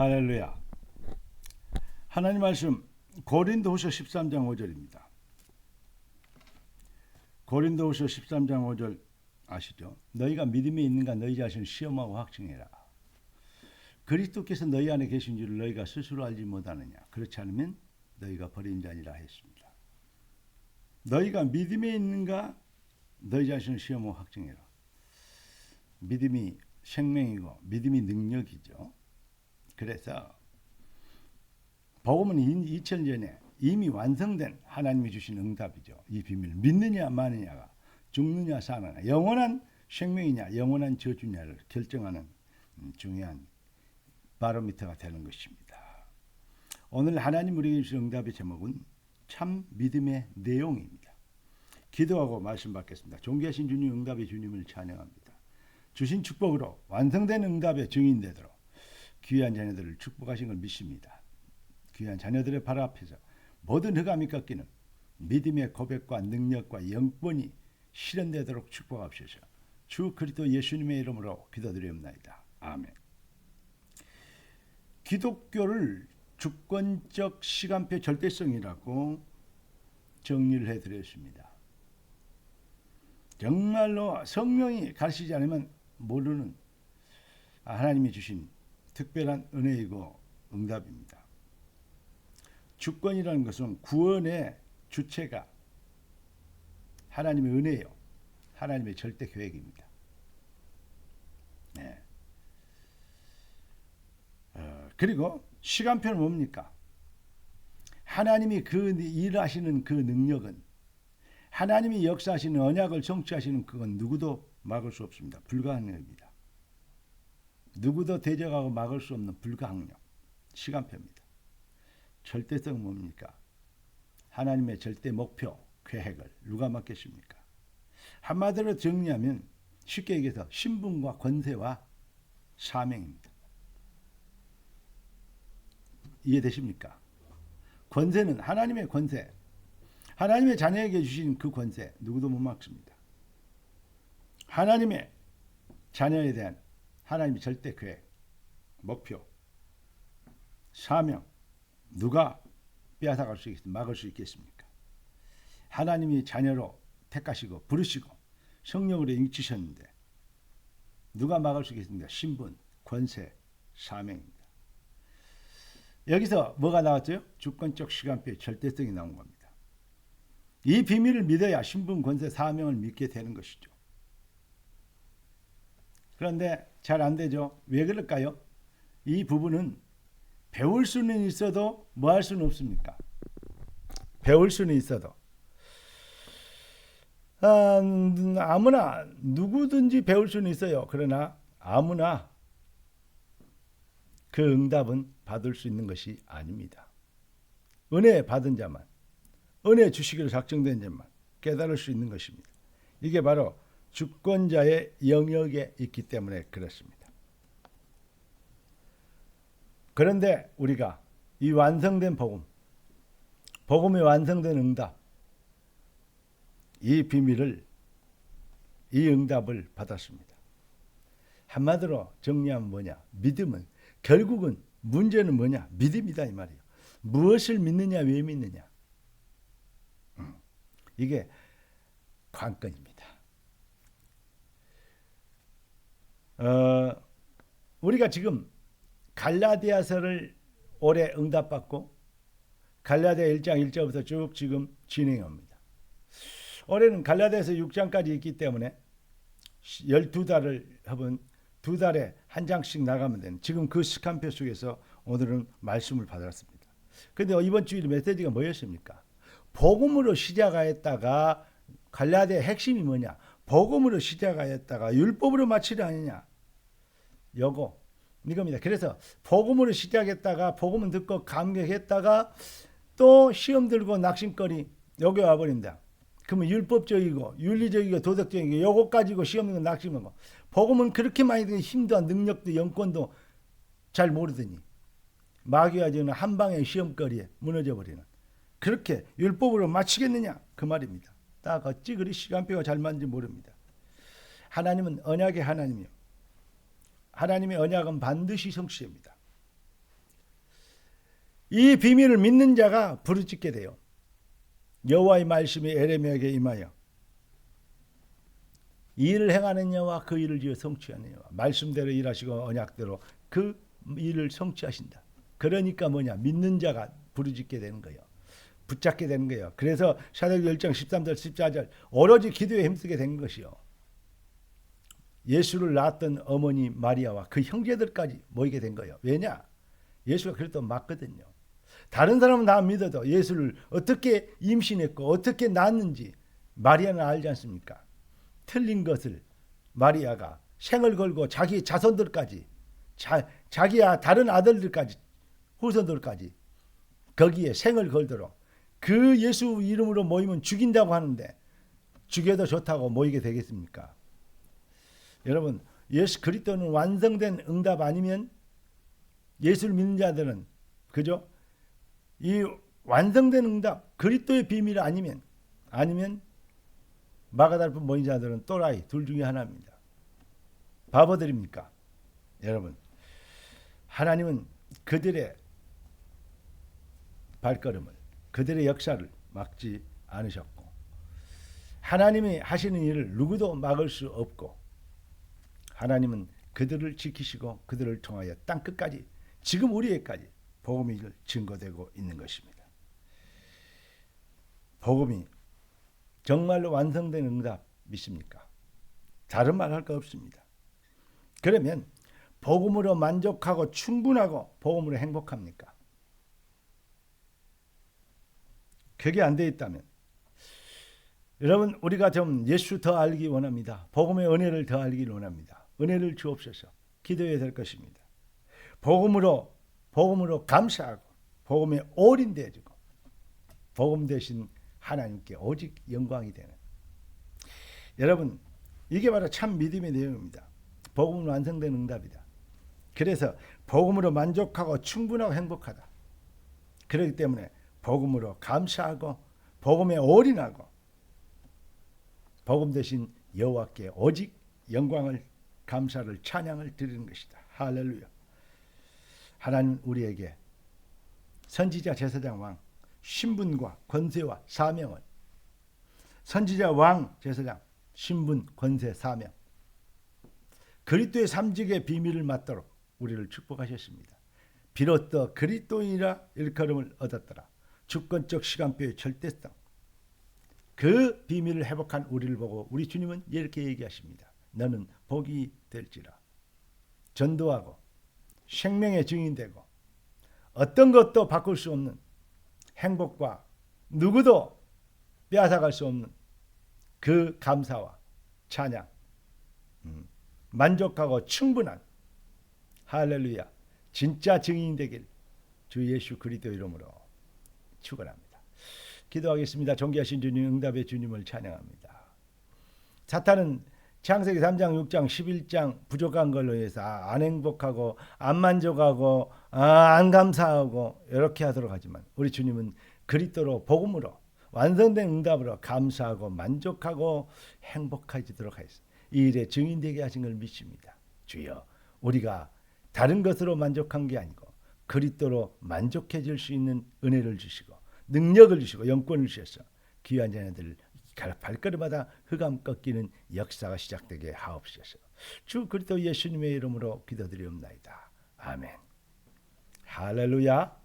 할렐루야. 하나님 말씀 고린도후서 13장 5절입니다. 고린도후서 13장 5절 아시죠? 너희가 믿음이 있는가 너희 자신을 시험하고 확증해라. 그리스도께서 너희 안에 계신 줄을 너희가 스스로 알지 못하느냐. 그렇지 않으면 너희가 버린 자니라 했습니다. 너희가 믿음이 있는가 너희 자신을 시험하고 확증해라. 믿음이 생명이고 믿음이 능력이죠. 그래서 복음은 2000년에 이미 완성된 하나님이 주신 응답이죠. 이 비밀을 믿느냐 마느냐가 죽느냐 사느냐 영원한 생명이냐 영원한 저주냐를 결정하는 중요한 바로미터가 되는 것입니다. 오늘 하나님 우리에게 주신 응답의 제목은 참 믿음의 내용입니다. 기도하고 말씀 받겠습니다. 존귀하신 주님 응답의 주님을 찬양합니다. 주신 축복으로 완성된 응답의 증인되도록 귀한 자녀들을 축복하신 걸 믿습니다. 귀한 자녀들의 발 앞에서 모든 흑암이 꺾이는 믿음의 고백과 능력과 영권이 실현되도록 축복하옵소서. 주 그리스도 예수님의 이름으로 기도드리옵나이다. 아멘. 기독교를 주권적 시간표 절대성이라고 정리를 해드렸습니다. 정말로 성령이 가르치지 않으면 모르는 하나님이 주신 특별한 은혜이고 응답입니다. 주권이라는 것은 구원의 주체가 하나님의 은혜요. 하나님의 절대 계획입니다. 네. 그리고 시간표는 뭡니까? 하나님이 그 일하시는 그 능력은 하나님이 역사하시는 언약을 성취하시는 그건 누구도 막을 수 없습니다. 불가능합니다. 누구도 대적하고 막을 수 없는 불가항력 시간표입니다. 절대성은 뭡니까? 하나님의 절대 목표 계획을 누가 막겠습니까? 한마디로 정리하면 쉽게 얘기해서 신분과 권세와 사명입니다. 이해되십니까? 권세는 하나님의 권세, 하나님의 자녀에게 주신 그 권세 누구도 못 막습니다. 하나님의 자녀에 대한 하나님의 절대 계획, 목표, 사명 누가 빼앗아갈 수 있겠습니까? 막을 수 있겠습니까? 하나님이 자녀로 택하시고 부르시고 성령으로 인치셨는데 누가 막을 수 있겠습니까? 신분, 권세, 사명입니다. 여기서 뭐가 나왔죠? 주권적 시간표의 절대성이 나온 겁니다. 이 비밀을 믿어야 신분, 권세, 사명을 믿게 되는 것이죠. 그런데 잘 안 되죠. 왜 그럴까요? 이 부분은 배울 수는 있어도 뭐 할 수는 없습니까? 배울 수는 있어도 아무나 누구든지 배울 수는 있어요. 그러나 아무나 그 응답은 받을 수 있는 것이 아닙니다. 은혜 받은 자만, 은혜 주시기로 작정된 자만 깨달을 수 있는 것입니다. 이게 바로 주권자의 영역에 있기 때문에 그렇습니다. 그런데 우리가 이 완성된 복음, 복음의 완성된 응답, 이 비밀을, 이 응답을 받았습니다. 한마디로 정리하면 뭐냐? 믿음은 결국은 문제는 뭐냐? 믿음이다 이 말이에요. 무엇을 믿느냐, 왜 믿느냐? 이게 관건입니다. 우리가 지금 갈라디아서를 올해 응답받고 갈라디아 1장 1절부터 쭉 지금 진행합니다. 올해는 갈라디아서 6장까지 있기 때문에 12달을 합은 두 달에 한 장씩 나가면 되는 지금 그 시간표 속에서 오늘은 말씀을 받았습니다. 그런데 이번 주일 메시지가 뭐였습니까? 복음으로 시작하였다가 갈라디아의 핵심이 뭐냐? 복음으로 시작하였다가 율법으로 마치려 하느냐? 이겁니다. 그래서 복음으로 시작했다가 복음은 듣고 감격했다가 또 시험 들고 낙심거리 여기 와버린다. 그러면 율법적이고 윤리적이고 도덕적이고 요거 가지고 시험 들고 낙심하고 복음은 그렇게 많이 드는 힘도 능력도 영권도 잘 모르더니 마귀가 주는 한 방의 시험거리에 무너져버리는 그렇게 율법으로 마치겠느냐 그 말입니다. 딱 어찌 그리 시간표가 잘 맞는지 모릅니다. 하나님은 언약의 하나님이요. 하나님의 언약은 반드시 성취됩니다. 이 비밀을 믿는 자가 부르짖게 돼요. 여호와의 말씀이 에레미야에게 임하여 이 일을 행하는 여호와 그 일을 지어 성취하는 여호와 말씀대로 일하시고 언약대로 그 일을 성취하신다. 그러니까 뭐냐? 믿는 자가 부르짖게 되는 거예요. 붙잡게 되는 거예요. 그래서 사도행전 1장 13절 14절 오로지 기도에 힘쓰게 된 것이요. 예수를 낳았던 어머니 마리아와 그 형제들까지 모이게 된 거예요. 왜냐? 예수가 그래도 맞거든요. 다른 사람은 다 믿어도 예수를 어떻게 임신했고 어떻게 낳았는지 마리아는 알지 않습니까? 틀린 것을 마리아가 생을 걸고 자기 자손들까지 자기야 다른 아들들까지 후손들까지 거기에 생을 걸도록 그 예수 이름으로 모이면 죽인다고 하는데 죽여도 좋다고 모이게 되겠습니까? 여러분 예수 그리스도는 완성된 응답 아니면 예수를 믿는 자들은 그죠? 이 완성된 응답 그리스도의 비밀 아니면 마가다르 모인 자들은 또라이 둘 중에 하나입니다. 바보들입니까? 여러분 하나님은 그들의 발걸음을 그들의 역사를 막지 않으셨고 하나님이 하시는 일을 누구도 막을 수 없고 하나님은 그들을 지키시고 그들을 통하여 땅끝까지 지금 우리에까지 복음이 증거되고 있는 것입니다. 복음이 정말로 완성된 응답 믿습니까? 다른 말 할 거 없습니다. 그러면 복음으로 만족하고 충분하고 복음으로 행복합니까? 그게 안 돼 있다면 여러분 우리가 좀 예수 더 알기 원합니다. 복음의 은혜를 더 알기를 원합니다. 은혜를 주옵소서. 기도해야 될 것입니다. 복음으로 감사하고 복음에 올인되어지고 복음 대신 하나님께 오직 영광이 되는 여러분 이게 바로 참 믿음의 내용입니다. 복음은 완성된 응답이다. 그래서 복음으로 만족하고 충분하고 행복하다. 그렇기 때문에 복음으로 감사하고 복음에 올인하고 복음 대신 여호와께 오직 영광을 감사를 찬양을 드리는 것이다. 할렐루야. 하나님 우리에게 선지자 제사장 왕 신분과 권세와 사명을 선지자 왕 제사장 신분 권세 사명 그리스도의 삼직의 비밀을 맡도록 우리를 축복하셨습니다. 비로소 그리스도인이라 일컬음을 얻었더라. 주권적 시간표의 절대성 그 비밀을 회복한 우리를 보고 우리 주님은 이렇게 얘기하십니다. 너는 복이 될지라. 전도하고 생명의 증인되고 어떤 것도 바꿀 수 없는 행복과 누구도 빼앗아갈 수 없는 그 감사와 찬양 만족하고 충분한 할렐루야 진짜 증인 되길 주 예수 그리스도 이름으로 축원합니다. 기도하겠습니다. 존귀하신 주님 응답의 주님을 찬양합니다. 사탄은 창세기 3장 6장 11장 부족한 걸로 해서 안 행복하고 안 만족하고 안 감사하고 이렇게 하도록 하지만 우리 주님은 그리스도로 복음으로 완성된 응답으로 감사하고 만족하고 행복해지도록 하였습니다. 이 일에 증인되게 하신 걸 믿습니다. 주여 우리가 다른 것으로 만족한 게 아니고 그리스도로 만족해질 수 있는 은혜를 주시고 능력을 주시고 영권을 주셔서 귀한 자녀들 발걸음마다 흑암 꺾이는 역사가 시작되게 하옵소서. 주 그리스도 예수님의 이름으로 기도드리옵나이다. 아멘. 할렐루야.